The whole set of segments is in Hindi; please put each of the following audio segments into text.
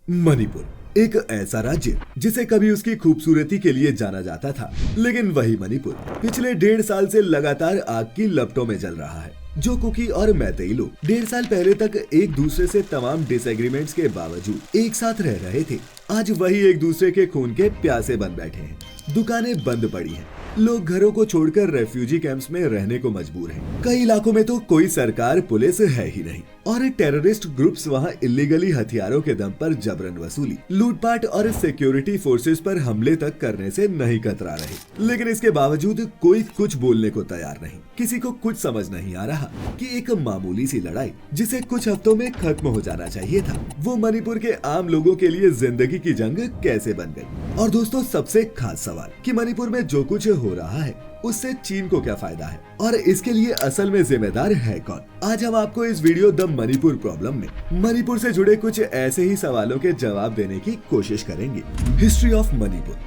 मणिपुर एक ऐसा राज्य जिसे कभी उसकी खूबसूरती के लिए जाना जाता था, लेकिन वही मणिपुर पिछले 1.5 साल से लगातार आग की लपटों में जल रहा है। जो कुकी और मैतेई लोग 1.5 साल पहले तक एक दूसरे से तमाम डिसएग्रीमेंट्स के बावजूद एक साथ रह रहे थे, आज वही एक दूसरे के खून के प्यासे बन बैठे हैं। दुकानें बंद पड़ी हैं, लोग घरों को छोड़कर रेफ्यूजी कैंप्स में रहने को मजबूर हैं। कई इलाकों में तो कोई सरकार पुलिस है ही नहीं और टेररिस्ट ग्रुप्स वहां इलीगली हथियारों के दम पर जबरन वसूली, लूटपाट और सिक्योरिटी फोर्सेस पर हमले तक करने से नहीं कतरा रहे। लेकिन इसके बावजूद कोई कुछ बोलने को तैयार नहीं। किसी को कुछ समझ नहीं आ रहा कि एक मामूली सी लड़ाई जिसे कुछ हफ्तों में खत्म हो जाना चाहिए था, वो मणिपुर के आम लोगों के लिए जिंदगी की जंग कैसे बन गई। और दोस्तों, सबसे खास सवाल कि मणिपुर में जो कुछ हो रहा है उससे चीन को क्या फायदा है और इसके लिए असल में जिम्मेदार है कौन। आज हम आपको इस वीडियो द मणिपुर प्रॉब्लम में मणिपुर से जुड़े कुछ ऐसे ही सवालों के जवाब देने की कोशिश करेंगे। History of Manipur.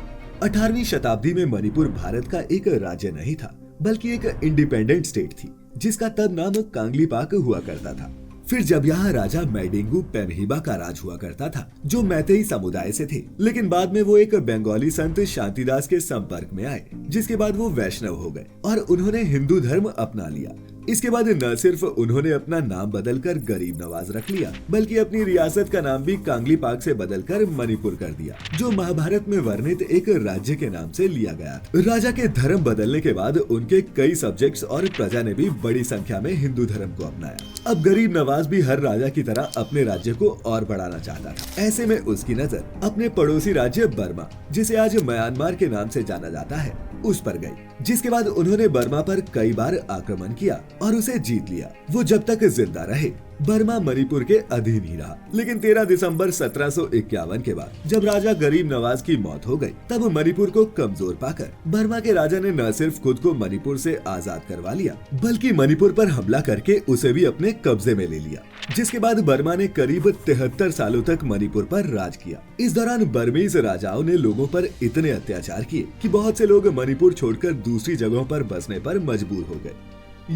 18वीं शताब्दी में मणिपुर भारत का एक राज्य नहीं था, बल्कि एक इंडिपेंडेंट स्टेट थी जिसका तब नाम कांगलीपाक हुआ करता था। फिर जब यहाँ राजा मैडिंगु पेमहिबा का राज हुआ करता था, जो मैतेई समुदाय से थे, लेकिन बाद में वो एक बंगाली संत शांतिदास के संपर्क में आए, जिसके बाद वो वैष्णव हो गए और उन्होंने हिंदू धर्म अपना लिया। इसके बाद न सिर्फ उन्होंने अपना नाम बदलकर गरीब नवाज रख लिया, बल्कि अपनी रियासत का नाम भी कांगलीपाक से बदलकर मणिपुर कर दिया, जो महाभारत में वर्णित एक राज्य के नाम से लिया गया। राजा के धर्म बदलने के बाद उनके कई सब्जेक्ट्स और प्रजा ने भी बड़ी संख्या में हिंदू धर्म को अपनाया। अब गरीब नवाज भी हर राजा की तरह अपने राज्य को और बढ़ाना चाहता था। ऐसे में उसकी नजर अपने पड़ोसी राज्य बर्मा, जिसे आज म्यांमार के नाम से जाना जाता है, उस पर गई, जिसके बाद उन्होंने बर्मा पर कई बार आक्रमण किया और उसे जीत लिया। वो जब तक जिंदा रहे बर्मा मणिपुर के अधीन ही रहा। लेकिन 13 दिसंबर 1751 के बाद जब राजा गरीब नवाज की मौत हो गई, तब मणिपुर को कमजोर पाकर बर्मा के राजा ने न सिर्फ खुद को मणिपुर से आजाद करवा लिया, बल्कि मणिपुर पर हमला करके उसे भी अपने कब्जे में ले लिया। जिसके बाद बर्मा ने करीब 73 सालों तक मणिपुर पर राज किया। इस दौरान बर्मीज राजाओं ने लोगों पर इतने अत्याचार किए कि बहुत से लोग मणिपुर छोड़कर दूसरी जगहों पर बसने पर मजबूर हो गए।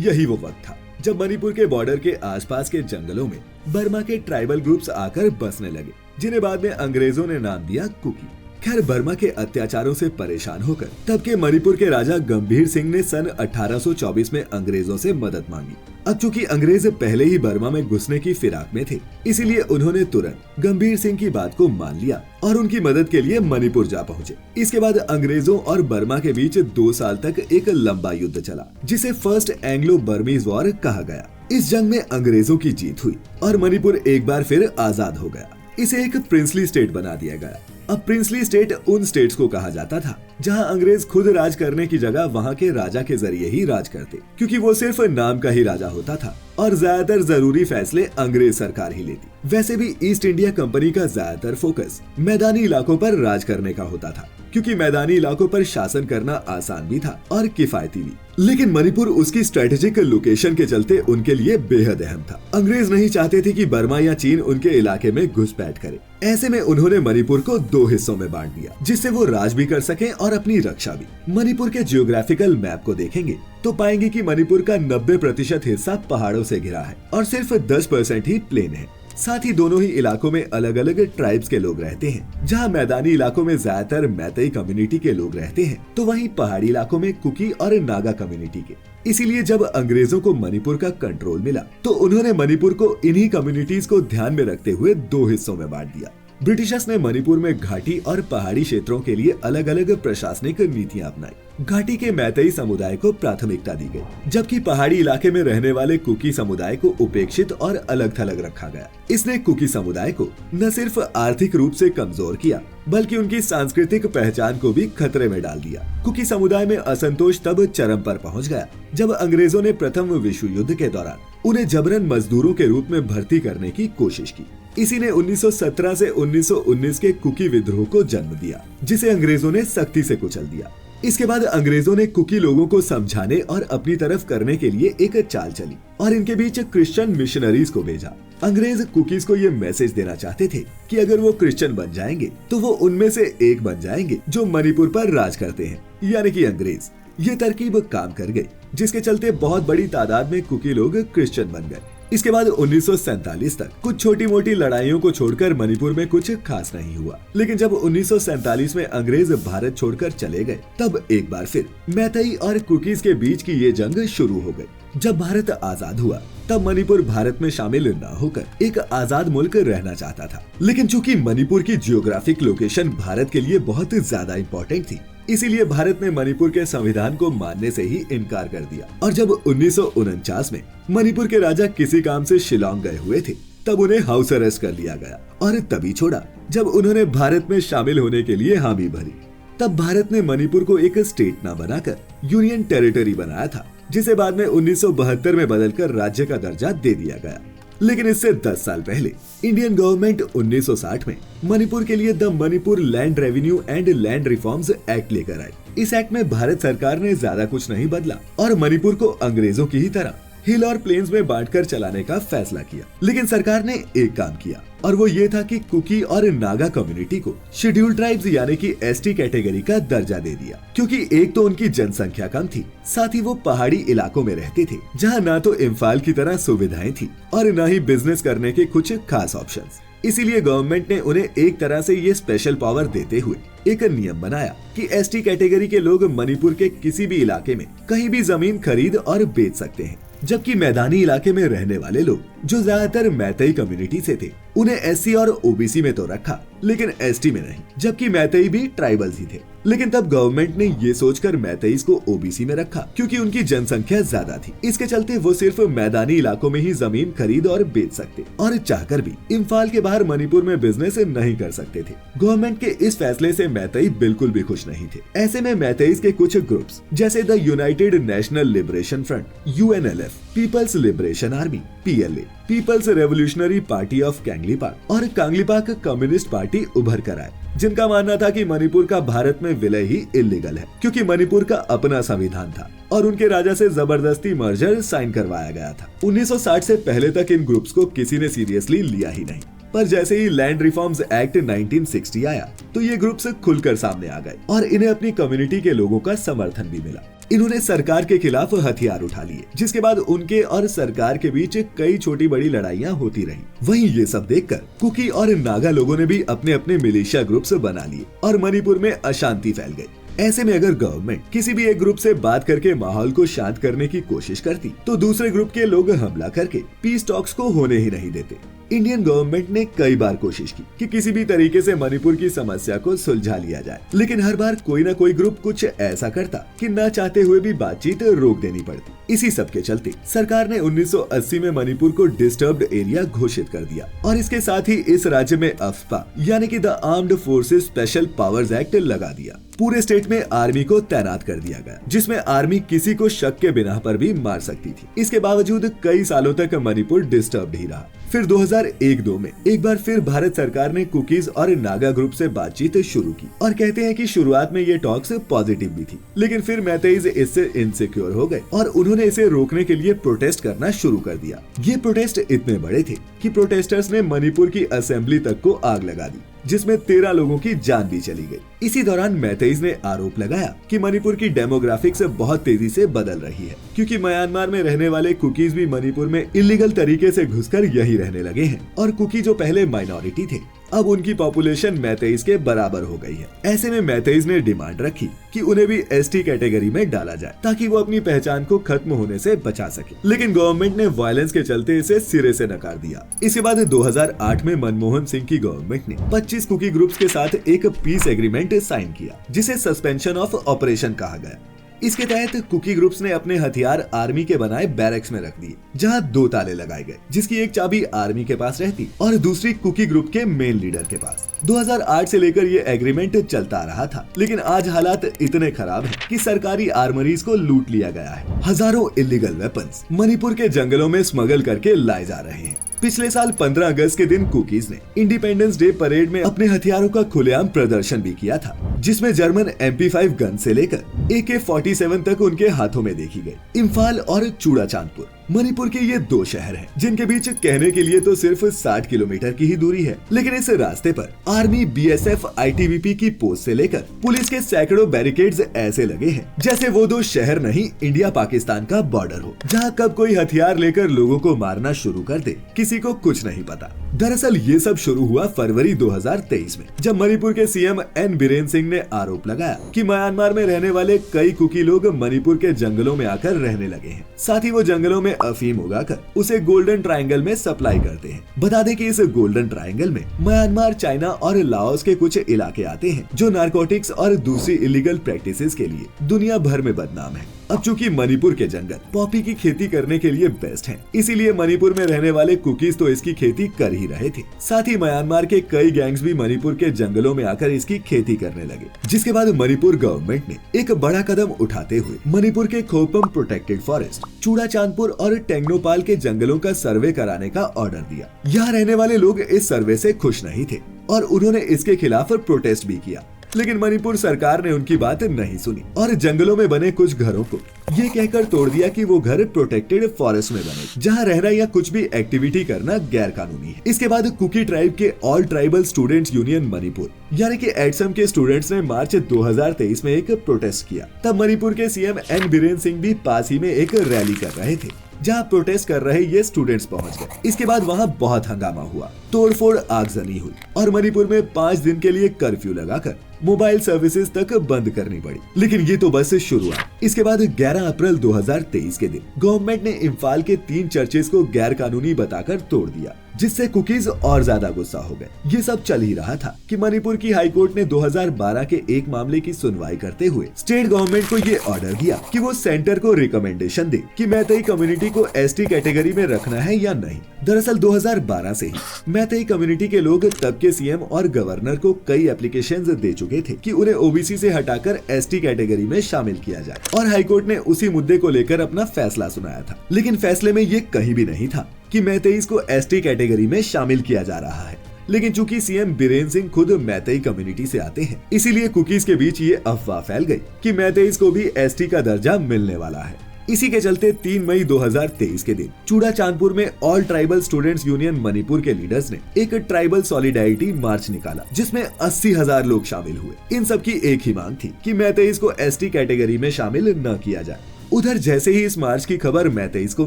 यही वो वक्त था जब मणिपुर के बॉर्डर के आसपास के जंगलों में बर्मा के ट्राइबल ग्रुप्स आकर बसने लगे, जिन्हें बाद में अंग्रेजों ने नाम दिया कुकी। खैर, बर्मा के अत्याचारों से परेशान होकर तब के मणिपुर के राजा गंभीर सिंह ने सन 1824 में अंग्रेजों से मदद मांगी। अब चूंकि अंग्रेज पहले ही बर्मा में घुसने की फिराक में थे, इसीलिए उन्होंने तुरंत गंभीर सिंह की बात को मान लिया और उनकी मदद के लिए मणिपुर जा पहुंचे। इसके बाद अंग्रेजों और बर्मा के बीच 2 साल तक एक लंबा युद्ध चला, जिसे फर्स्ट एंग्लो बर्मीज वॉर कहा गया। इस जंग में अंग्रेजों की जीत हुई और मणिपुर एक बार फिर आजाद हो गया। इसे एक प्रिंसली स्टेट बना दिया गया। अब प्रिंसली स्टेट उन स्टेट्स को कहा जाता था जहां अंग्रेज खुद राज करने की जगह वहां के राजा के जरिए ही राज करते, क्योंकि वो सिर्फ नाम का ही राजा होता था और ज्यादातर जरूरी फैसले अंग्रेज सरकार ही लेती। वैसे भी ईस्ट इंडिया कंपनी का ज्यादातर फोकस मैदानी इलाकों पर राज करने का होता था, क्योंकि मैदानी इलाकों पर शासन करना आसान भी था और किफायती भी। लेकिन मणिपुर उसकी स्ट्रेटेजिक लोकेशन के चलते उनके लिए बेहद अहम था। अंग्रेज नहीं चाहते थे कि बर्मा या चीन उनके इलाके में घुसपैठ करे। ऐसे में उन्होंने मणिपुर को 2 हिस्सों में बांट दिया, जिससे वो राज भी कर सकें और अपनी रक्षा भी। मणिपुर के जियोग्राफिकल मैप को देखेंगे तो पाएंगे कि मणिपुर का 90% हिस्सा पहाड़ों से घिरा है और सिर्फ 10% ही प्लेन है। साथ ही दोनों ही इलाकों में अलग अलग ट्राइब्स के लोग रहते हैं। जहां मैदानी इलाकों में ज्यादातर मैतेई कम्युनिटी के लोग रहते हैं, तो वहीं पहाड़ी इलाकों में कुकी और नागा कम्युनिटी के। इसीलिए जब अंग्रेजों को मणिपुर का कंट्रोल मिला, तो उन्होंने मणिपुर को इन्हीं कम्युनिटीज को ध्यान में रखते हुए 2 हिस्सों में बांट दिया। ब्रिटिशर्स ने मणिपुर में घाटी और पहाड़ी क्षेत्रों के लिए अलग अलग प्रशासनिक नीतियां अपनाई। घाटी के मैतेई समुदाय को प्राथमिकता दी गई, जबकि पहाड़ी इलाके में रहने वाले कुकी समुदाय को उपेक्षित और अलग थलग रखा गया। इसने कुकी समुदाय को न सिर्फ आर्थिक रूप से कमजोर किया, बल्कि उनकी सांस्कृतिक पहचान को भी खतरे में डाल दिया। कुकी समुदाय में असंतोष तब चरम पर पहुंच गया जब अंग्रेजों ने प्रथम विश्व युद्ध के दौरान उन्हें जबरन मजदूरों के रूप में भर्ती करने की कोशिश की। इसी ने 1917 से 1919 के कुकी विद्रोह को जन्म दिया, जिसे अंग्रेजों ने सख्ती से कुचल दिया। इसके बाद अंग्रेजों ने कुकी लोगों को समझाने और अपनी तरफ करने के लिए एक चाल चली और इनके बीच क्रिश्चियन मिशनरीज को भेजा। अंग्रेज कुकीज को ये मैसेज देना चाहते थे कि अगर वो क्रिश्चियन बन जाएंगे तो वो उनमें से एक बन जाएंगे जो मणिपुर पर राज करते हैं, यानी कि अंग्रेज। ये तरकीब काम कर गई, जिसके चलते बहुत बड़ी तादाद में कुकी लोग क्रिश्चियन बन गए। इसके बाद 1947 तक कुछ छोटी मोटी लड़ाइयों को छोड़कर मणिपुर में कुछ खास नहीं हुआ, लेकिन जब 1947 में अंग्रेज भारत छोड़कर चले गए तब एक बार फिर मैतेई और कुकीज के बीच की ये जंग शुरू हो गई। जब भारत आजाद हुआ तब मणिपुर भारत में शामिल न होकर एक आजाद मुल्क रहना चाहता था, लेकिन चूंकि मणिपुर की जियोग्राफिक लोकेशन भारत के लिए बहुत ज्यादा इम्पोर्टेंट थी, इसीलिए भारत ने मणिपुर के संविधान को मानने से ही इनकार कर दिया। और जब 1949 में मणिपुर के राजा किसी काम से शिलांग गए हुए थे तब उन्हें हाउस अरेस्ट कर लिया गया और तभी छोड़ा जब उन्होंने भारत में शामिल होने के लिए हामी भरी। तब भारत ने मणिपुर को एक स्टेट न बनाकर यूनियन टेरिटरी बनाया था, जिसे बाद में 1972 में बदलकर राज्य का दर्जा दे दिया गया। लेकिन इससे 10 साल पहले इंडियन गवर्नमेंट 1960 में मणिपुर के लिए the Manipur land revenue and land reforms act लेकर आई। इस एक्ट में भारत सरकार ने ज्यादा कुछ नहीं बदला और मणिपुर को अंग्रेजों की ही तरह हिल और प्लेन्स में बांटकर चलाने का फैसला किया। लेकिन सरकार ने एक काम किया और वो ये था कि कुकी और नागा कम्युनिटी को शेड्यूल्ड ट्राइब्स यानी कि एसटी कैटेगरी का दर्जा दे दिया, क्योंकि एक तो उनकी जनसंख्या कम थी, साथ ही वो पहाड़ी इलाकों में रहते थे जहाँ ना तो इम्फाल की तरह सुविधाएं थी और न ही बिजनेस करने के कुछ खास ऑप्शंस। इसीलिए गवर्नमेंट ने उन्हें एक तरह से ये स्पेशल पावर देते हुए एक नियम बनाया कि एसटी कैटेगरी के लोग मणिपुर के किसी भी इलाके में कहीं भी जमीन खरीद और बेच सकते हैं, जबकि मैदानी इलाके में रहने वाले लोग जो ज्यादातर मैतेई कम्युनिटी से थे उन्हें एससी और ओबीसी में तो रखा लेकिन एसटी में नहीं, जबकि मैतेई भी ट्राइबल्स ही थे। लेकिन तब गवर्नमेंट ने ये सोचकर मैतेईस को ओबीसी में रखा क्योंकि उनकी जनसंख्या ज्यादा थी। इसके चलते वो सिर्फ मैदानी इलाकों में ही जमीन खरीद और बेच सकते और चाहकर भी इम्फाल के बाहर मणिपुर में बिजनेस नहीं कर सकते थे। गवर्नमेंट के इस फैसले से मैतेई बिल्कुल भी खुश नहीं थे। ऐसे में मैतेईस के कुछ ग्रुप्स जैसे the United National Liberation Front UNLF, People's Liberation Army PLA, People's Revolutionary Party of Kangleipak और कांगलीपाक कम्युनिस्ट पार्टी उभर कर आए, जिनका मानना था कि मणिपुर का भारत में विलय ही इलीगल है क्योंकि मणिपुर का अपना संविधान था और उनके राजा से जबरदस्ती मर्जर साइन करवाया गया था। 1960 से पहले तक इन ग्रुप्स को किसी ने सीरियसली लिया ही नहीं, पर जैसे ही लैंड रिफॉर्म्स एक्ट 1960 आया तो ये ग्रुप्स खुलकर सामने आ गए और इन्हें अपनी कम्युनिटी के लोगों का समर्थन भी मिला। इन्होंने सरकार के खिलाफ हथियार उठा लिए, जिसके बाद उनके और सरकार के बीच कई छोटी बड़ी लड़ाइयां होती रहीं। वहीं ये सब देखकर कुकी और नागा लोगों ने भी अपने अपने मिलिशिया ग्रुप्स बना लिए और मणिपुर में अशांति फैल गई। ऐसे में अगर गवर्नमेंट किसी भी एक ग्रुप से बात करके माहौल को शांत करने की कोशिश करती तो दूसरे ग्रुप के लोग हमला करके पीस टॉक्स को होने ही नहीं देते। इंडियन गवर्नमेंट ने कई बार कोशिश की कि किसी भी तरीके से मणिपुर की समस्या को सुलझा लिया जाए, लेकिन हर बार कोई ना कोई ग्रुप कुछ ऐसा करता कि ना चाहते हुए भी बातचीत रोक देनी पड़ती। इसी सब के चलते सरकार ने 1980 में मणिपुर को डिस्टर्ब्ड एरिया घोषित कर दिया और इसके साथ ही इस राज्य में अफ्पा यानी कि the armed forces special powers act लगा दिया। पूरे स्टेट में आर्मी को तैनात कर दिया गया, जिसमें आर्मी किसी को शक के बिना पर भी मार सकती थी। इसके बावजूद कई सालों तक मणिपुर डिस्टर्ब्ड ही रहा। फिर 2001-2 में एक बार फिर भारत सरकार ने कुकीज और नागा ग्रुप से बातचीत शुरू की और कहते हैं कि शुरुआत में ये टॉक्स पॉजिटिव भी थी, लेकिन फिर मैतेईज इससे इनसिक्योर हो गए और उन्होंने इसे रोकने के लिए प्रोटेस्ट करना शुरू कर दिया। ये प्रोटेस्ट इतने बड़े थे कि प्रोटेस्टर्स ने मणिपुर की असेंबली तक को आग लगा दी, जिसमें 13 लोगों की जान भी चली गई। इसी दौरान मैतेईज ने आरोप लगाया कि मणिपुर की डेमोग्राफिक्स बहुत तेजी से बदल रही है, क्योंकि म्यांमार में रहने वाले कुकीज भी मणिपुर में इलीगल तरीके से घुसकर यहीं रहने लगे हैं और कुकी जो पहले माइनॉरिटी थे अब उनकी पॉपुलेशन मैतेईज के बराबर हो गई है। ऐसे में मैतेईज ने डिमांड रखी कि उन्हें भी एसटी कैटेगरी में डाला जाए ताकि वो अपनी पहचान को खत्म होने से बचा सके, लेकिन गवर्नमेंट ने वायलेंस के चलते इसे सिरे से नकार दिया। इसके बाद 2008 में मनमोहन सिंह की गवर्नमेंट ने 25 कुकी ग्रुप्स के साथ एक पीस एग्रीमेंट साइन किया, जिसे सस्पेंशन ऑफ ऑपरेशन कहा गया। इसके तहत कुकी ग्रुप्स ने अपने हथियार आर्मी के बनाए बैरक्स में रख दिए, जहां 2 ताले लगाए गए, जिसकी एक चाबी आर्मी के पास रहती और दूसरी कुकी ग्रुप के मेन लीडर के पास। 2008 से लेकर ये एग्रीमेंट चलता रहा था, लेकिन आज हालात इतने खराब हैं कि सरकारी आर्मरीज को लूट लिया गया है। हजारों इलीगल वेपन्स मणिपुर के जंगलों में स्मगल करके लाए जा रहे हैं। पिछले साल 15 अगस्त के दिन कुकीज ने इंडिपेंडेंस डे परेड में अपने हथियारों का खुलेआम प्रदर्शन भी किया था, जिसमें जर्मन MP5 गन से लेकर AK-47 तक उनके हाथों में देखी गई। इम्फाल और चूड़ाचांदपुर मणिपुर के ये दो शहर हैं, जिनके बीच कहने के लिए तो सिर्फ 60 किलोमीटर की ही दूरी है, लेकिन इस रास्ते पर आर्मी, बीएसएफ, आईटीबीपी की पोस्ट से लेकर पुलिस के सैकड़ों बैरिकेड्स ऐसे लगे हैं जैसे वो दो शहर नहीं, इंडिया पाकिस्तान का बॉर्डर हो, जहाँ कब कोई हथियार लेकर लोगों को मारना शुरू कर दे, किसी को कुछ नहीं पता। दरअसल ये सब शुरू हुआ फरवरी 2023 में, जब मणिपुर के सीएम एन बीरेन सिंह ने आरोप लगाया कि म्यांमार में रहने वाले कई कुकी लोग मणिपुर के जंगलों में आकर रहने लगे हैं। साथ ही वो जंगलों में अफीम उगाकर उसे गोल्डन ट्रायंगल में सप्लाई करते हैं। बता दें कि इस गोल्डन ट्रायंगल में म्यांमार, चाइना और लाओस के कुछ इलाके आते हैं जो नारकोटिक्स और दूसरी इलीगल प्रैक्टिसेस के लिए दुनिया भर में बदनाम है। अब चूंकि मणिपुर के जंगल पॉपी की खेती करने के लिए बेस्ट हैं, इसीलिए मणिपुर में रहने वाले कुकीज तो इसकी खेती कर ही रहे थे। साथ ही म्यांमार के कई गैंग्स भी मणिपुर के जंगलों में आकर इसकी खेती करने लगे, जिसके बाद मणिपुर गवर्नमेंट ने एक बड़ा कदम उठाते हुए मणिपुर के खोपम प्रोटेक्टेड फॉरेस्ट, चूड़ाचांदपुर और टेंगनोपाल के जंगलों का सर्वे कराने का ऑर्डर दिया। यहाँ रहने वाले लोग इस सर्वे से खुश नहीं थे और उन्होंने इसके खिलाफ प्रोटेस्ट भी किया, लेकिन मणिपुर सरकार ने उनकी बात नहीं सुनी और जंगलों में बने कुछ घरों को ये कहकर तोड़ दिया कि वो घर प्रोटेक्टेड फॉरेस्ट में बने, जहां रहना या कुछ भी एक्टिविटी करना गैर कानूनी है। इसके बाद कुकी ट्राइब के all tribal students union Manipur यानी कि एडसम के स्टूडेंट्स ने मार्च 2023 में एक प्रोटेस्ट किया। तब मणिपुर के सीएम एन बीरेन सिंह भी पास ही में एक रैली कर रहे थे, जहां प्रोटेस्ट कर रहे ये स्टूडेंट्स पहुंच गए। इसके बाद वहां बहुत हंगामा हुआ, तोड़फोड़, आगजनी हुई और मणिपुर में 5 दिन के लिए कर्फ्यू लगाकर मोबाइल सर्विसेज तक बंद करनी पड़ी। लेकिन ये तो बस शुरुआत। इसके बाद 11 अप्रैल 2023 के दिन गवर्नमेंट ने इम्फाल के 3 चर्चेज को गैर कानूनी बताकर तोड़ दिया, जिससे कुकीज और ज्यादा गुस्सा हो गए। ये सब चल ही रहा था कि मणिपुर की हाई कोर्ट ने 2012 के एक मामले की सुनवाई करते हुए स्टेट गवर्नमेंट को ये ऑर्डर दिया कि वो सेंटर को रिकमेंडेशन दे कि मैतेई कम्युनिटी को एसटी कैटेगरी में रखना है या नहीं। दरअसल 2012 से ही मैतेई कम्युनिटी के लोग तब के सीएम और गवर्नर को कई एप्लीकेशंस दे चुके थे कि उन्हें ओबीसी से हटाकर एसटी कैटेगरी में शामिल किया जाए, और हाईकोर्ट ने उसी मुद्दे को लेकर अपना फैसला सुनाया था। लेकिन फैसले में ये कहीं भी नहीं था कि मैतेईस को एसटी कैटेगरी में शामिल किया जा रहा है। लेकिन चूंकि सीएम बीरेन सिंह खुद मैतेई कम्युनिटी से आते हैं, इसीलिए कुकीज के बीच ये अफवाह फैल गई कि मैतेईस को भी एसटी का दर्जा मिलने वाला है। इसी के चलते 3 मई 2023 के दिन चूड़ाचांदपुर में all tribal students union Manipur के लीडर्स ने एक ट्राइबल सॉलिडारिटी मार्च निकाला, जिसमें 80,000 लोग शामिल हुए। इन सब की एक ही मांग थी कि मैतेईस को एसटी कैटेगरी में शामिल न किया जाए। उधर जैसे ही इस मार्च की खबर मैतेईस को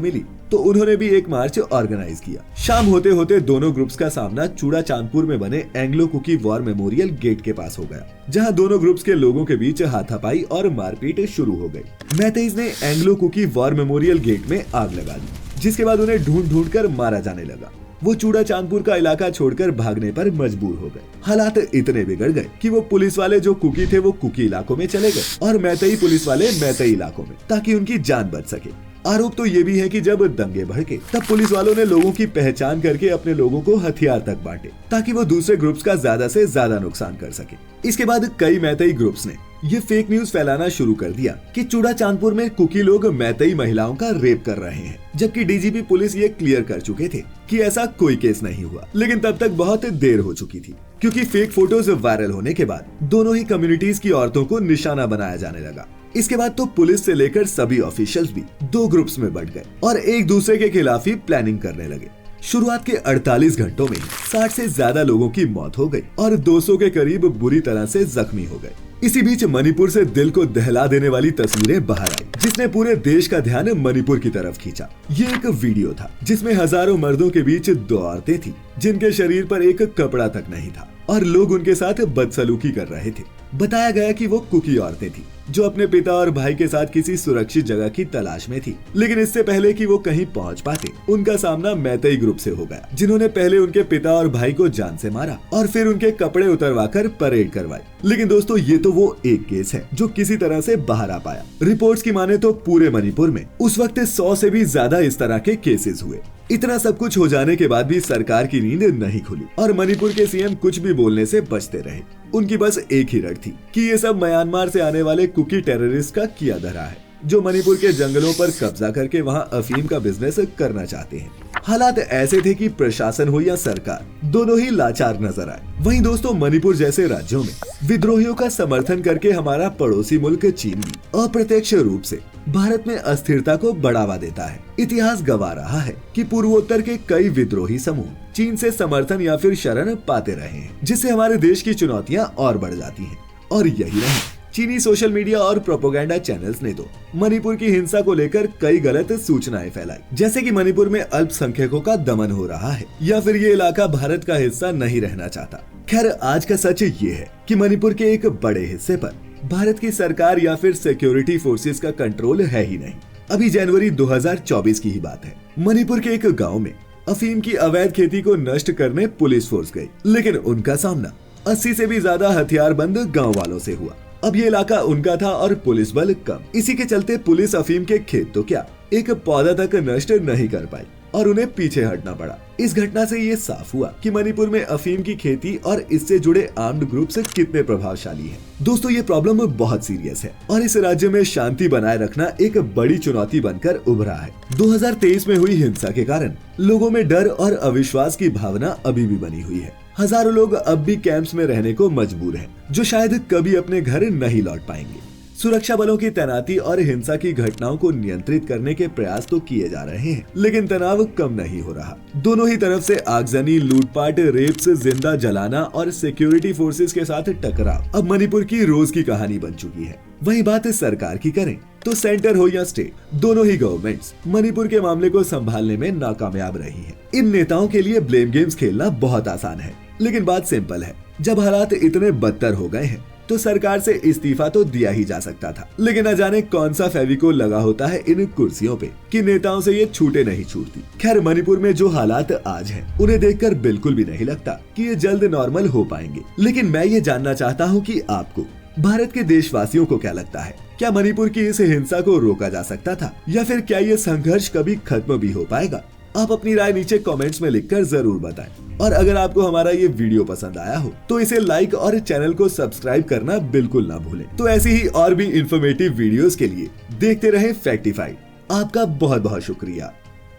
मिली तो उन्होंने भी एक मार्च ऑर्गेनाइज किया। शाम होते होते दोनों ग्रुप्स का सामना चूड़ाचांदपुर में बने Anglo Kuki War Memorial Gate के पास हो गया, जहां दोनों ग्रुप्स के लोगों के बीच हाथापाई और मारपीट शुरू हो गई। मैतेईस ने Anglo Kuki War Memorial Gate में आग लगा दी, जिसके बाद उन्हें ढूंढ ढूंढ कर मारा जाने लगा। वो चूड़ाचांदपुर का इलाका छोड़कर भागने पर मजबूर हो गए। हालात इतने बिगड़ गए कि वो पुलिस वाले जो कुकी थे वो कुकी इलाकों में चले गए और मैतेई पुलिस वाले मैतेई इलाकों में, ताकि उनकी जान बच सके। आरोप तो ये भी है कि जब दंगे भड़के तब पुलिस वालों ने लोगों की पहचान करके अपने लोगों को हथियार तक बांटे, ताकि वो दूसरे ग्रुप्स का ज्यादा से ज्यादा नुकसान कर सके। इसके बाद कई मैतेई ग्रुप्स ने ये फेक न्यूज फैलाना शुरू कर दिया कि चूड़ाचांदपुर में कुकी लोग मैतेई महिलाओं का रेप कर रहे हैं, जबकि डीजीपी पुलिस ये क्लियर कर चुके थे कि ऐसा कोई केस नहीं हुआ। लेकिन तब तक बहुत देर हो चुकी थी, क्योंकि फेक फोटोज वायरल होने के बाद दोनों ही कम्युनिटीज की औरतों को निशाना बनाया जाने लगा। इसके बाद तो पुलिस से लेकर सभी ऑफिशियल्स भी 2 ग्रुप्स में बंट गए और एक दूसरे के खिलाफ ही प्लानिंग करने लगे। शुरुआत के 48 घंटों में 60 से ज्यादा लोगों की मौत हो गई और 200 के करीब बुरी तरह से जख्मी हो गए। इसी बीच मणिपुर से दिल को दहला देने वाली तस्वीरें बाहर आई, जिसने पूरे देश का ध्यान मणिपुर की तरफ खींचा। ये एक वीडियो था जिसमें हजारों मर्दों के बीच 2 औरतें थी, जिनके शरीर पर एक कपड़ा तक नहीं था और लोग उनके साथ बदसलूकी कर रहे थे। बताया गया कि वो कुकी औरतें थी जो अपने पिता और भाई के साथ किसी सुरक्षित जगह की तलाश में थी। लेकिन इससे पहले कि वो कहीं पहुंच पाते, उनका सामना मैतेई ग्रुप से हो गया, जिन्होंने पहले उनके पिता और भाई को जान से मारा और फिर उनके कपड़े उतरवाकर परेड करवाई। लेकिन दोस्तों, ये तो वो एक केस है जो किसी तरह से बाहर आ पाया। रिपोर्ट्स की माने तो पूरे मणिपुर में उस वक्त 100 से भी ज्यादा इस तरह के केसेस हुए। इतना सब कुछ हो जाने के बाद भी सरकार की नींद नहीं खुली और मणिपुर के सीएम कुछ भी बोलने से बचते रहे। उनकी बस एक ही रट थी कि ये सब म्यांमार से आने वाले कुकी टेररिस्ट का किया धरा है। जो मणिपुर के जंगलों पर कब्जा करके वहां अफीम का बिजनेस करना चाहते हैं। हालात ऐसे थे कि प्रशासन हो या सरकार, दोनों ही लाचार नजर आए। वहीं दोस्तों, मणिपुर जैसे राज्यों में विद्रोहियों का समर्थन करके हमारा पड़ोसी मुल्क चीन भी अप्रत्यक्ष रूप से भारत में अस्थिरता को बढ़ावा देता है। इतिहास गवाह रहा है कि पूर्वोत्तर के कई विद्रोही समूह चीन से समर्थन या फिर शरण पाते रहे हैं, जिससे हमारे देश की चुनौतियां और बढ़ जाती हैं। और यही नहीं, चीनी सोशल मीडिया और प्रोपेगेंडा चैनल्स ने तो मणिपुर की हिंसा को लेकर कई गलत सूचनाएं फैलाई, जैसे कि मणिपुर में अल्पसंख्यकों का दमन हो रहा है या फिर ये इलाका भारत का हिस्सा नहीं रहना चाहता। खैर, आज का सच ये है कि मणिपुर के एक बड़े हिस्से पर भारत की सरकार या फिर सिक्योरिटी फोर्सेस का कंट्रोल है ही नहीं। अभी जनवरी 2024 की ही बात है। मणिपुर के एक गाँव में अफीम की अवैध खेती को नष्ट करने पुलिस फोर्स गई, लेकिन उनका सामना 80 से भी ज्यादा हथियारबंद गाँव वालों से हुआ। अब ये इलाका उनका था और पुलिस बल कम। इसी के चलते पुलिस अफीम के खेत तो क्या, एक पौधा तक नष्ट नहीं कर पाई और उन्हें पीछे हटना पड़ा। इस घटना से ये साफ हुआ कि मणिपुर में अफीम की खेती और इससे जुड़े आर्म्ड ग्रुप्स कितने प्रभावशाली हैं। दोस्तों, ये प्रॉब्लम बहुत सीरियस है और इस राज्य में शांति बनाए रखना एक बड़ी चुनौती बनकर उभरा है। 2023 में हुई हिंसा के कारण लोगों में डर और अविश्वास की भावना अभी भी बनी हुई है। हजारों लोग अब भी कैंप्स में रहने को मजबूर हैं, जो शायद कभी अपने घर नहीं लौट पाएंगे। सुरक्षा बलों की तैनाती और हिंसा की घटनाओं को नियंत्रित करने के प्रयास तो किए जा रहे हैं, लेकिन तनाव कम नहीं हो रहा। दोनों ही तरफ से आगजनी, लूटपाट, रेप्स, जिंदा जलाना और सिक्योरिटी फोर्सेस के साथ टकराव अब मणिपुर की रोज की कहानी बन चुकी है। वही बात सरकार की करें तो सेंटर हो या स्टेट, दोनों ही गवर्नमेंट्स मणिपुर के मामले को संभालने में नाकामयाब रही है। इन नेताओं के लिए ब्लेम गेम्स खेलना बहुत आसान है, लेकिन बात सिंपल है। जब हालात इतने बदतर हो गए हैं तो सरकार से इस्तीफा तो दिया ही जा सकता था, लेकिन न जाने कौन सा फेविकोल लगा होता है इन कुर्सियों पे कि नेताओं से ये छूटे नहीं छूटती। खैर, मणिपुर में जो हालात आज हैं, उन्हें देखकर बिल्कुल भी नहीं लगता कि ये जल्द नॉर्मल हो पाएंगे। लेकिन मैं ये जानना चाहता हूँ कि आपको, भारत के देशवासियों को क्या लगता है? क्या मणिपुर की इस हिंसा को रोका जा सकता था, या फिर क्या ये संघर्ष कभी खत्म भी हो पाएगा? आप अपनी राय नीचे कमेंट्स में लिखकर जरूर बताएं। और अगर आपको हमारा ये वीडियो पसंद आया हो तो इसे लाइक और चैनल को सब्सक्राइब करना बिल्कुल ना भूलें। तो ऐसी ही और भी इंफॉर्मेटिव वीडियोस के लिए देखते रहें फैक्टिफाइड। आपका बहुत बहुत शुक्रिया।